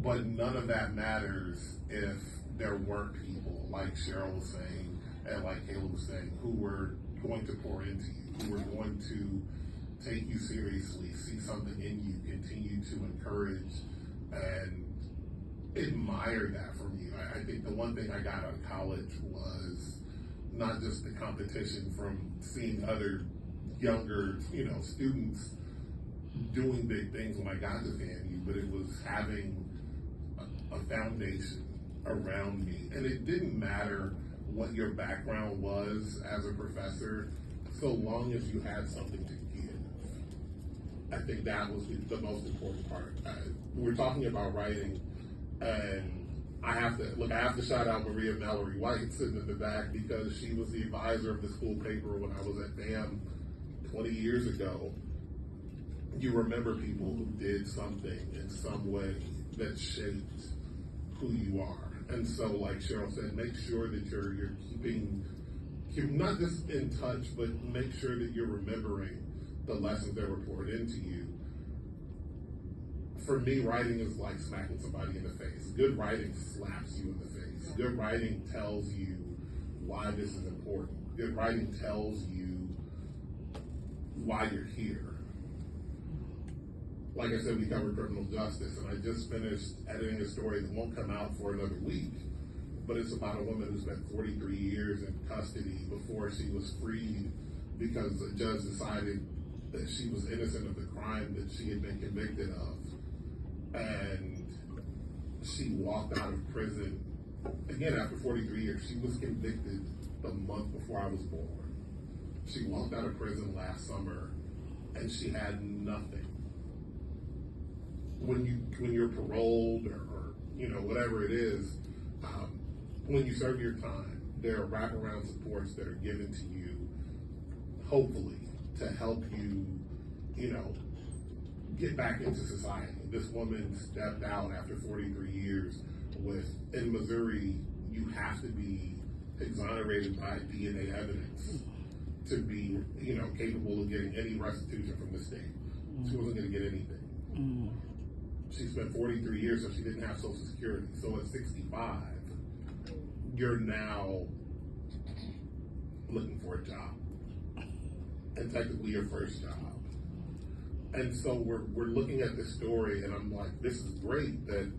But none of that matters if there weren't people, like Cheryl was saying, and like Kayla was saying, who were going to pour into you, who were going to take you seriously, see something in you, continue to encourage and admire that from you. I think the one thing I got out of college was not just the competition from seeing other younger, students doing big things when I got to FAMU, but it was having a foundation around me. And it didn't matter what your background was as a professor, so long as you had something to give. I think that was the most important part. We're talking about writing, and I have to shout out Maria Mallory White sitting in the back, because she was the advisor of the school paper when I was at FAM 20 years ago. You remember people who did something in some way that shaped who you are. And so, like Cheryl said, make sure that you're keeping not just in touch, but make sure that you're remembering the lessons that were poured into you. For me, writing is like smacking somebody in the face. Good writing slaps you in the face. Good writing tells you why this is important. Good writing tells you why you're here. Like I said, we covered criminal justice, and I just finished editing a story that won't come out for another week, but it's about a woman who spent 43 years in custody before she was freed because the judge decided that she was innocent of the crime that she had been convicted of. And she walked out of prison, again, after 43 years. She was convicted the month before I was born. She walked out of prison last summer, and she had nothing. When you're paroled or whatever it is, when you serve your time, there are wraparound supports that are given to you, hopefully, to help you, get back into society. This woman stepped out after 43 years in Missouri, you have to be exonerated by DNA evidence to be, capable of getting any restitution from the state. She wasn't going to get anything. She spent 43 years, so she didn't have Social Security. So at 65, you're now looking for a job, and technically your first job. And so we're looking at this story, and I'm like, this is great that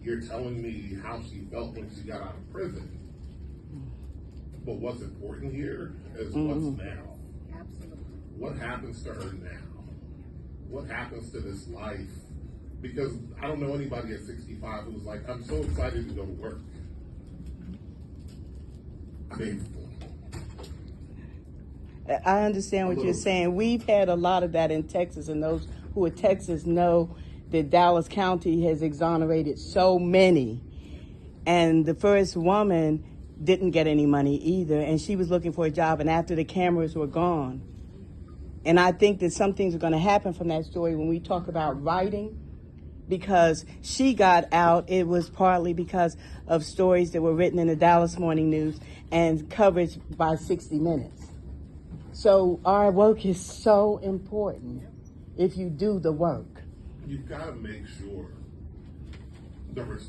you're telling me how she felt when she got out of prison. But what's important here is what's now. Absolutely. What happens to her now? What happens to this life? Because I don't know anybody at 65 who's like, I'm so excited to go to work. I mean, I understand what you're saying. We've had a lot of that in Texas, and those who are Texas know that Dallas County has exonerated so many. And the first woman didn't get any money either, and she was looking for a job, and after the cameras were gone. And I think that some things are going to happen from that story when we talk about writing, because she got out. It was partly because of stories that were written in the Dallas Morning News and coverage by 60 Minutes. So our work is so important if you do the work. you've got to make sure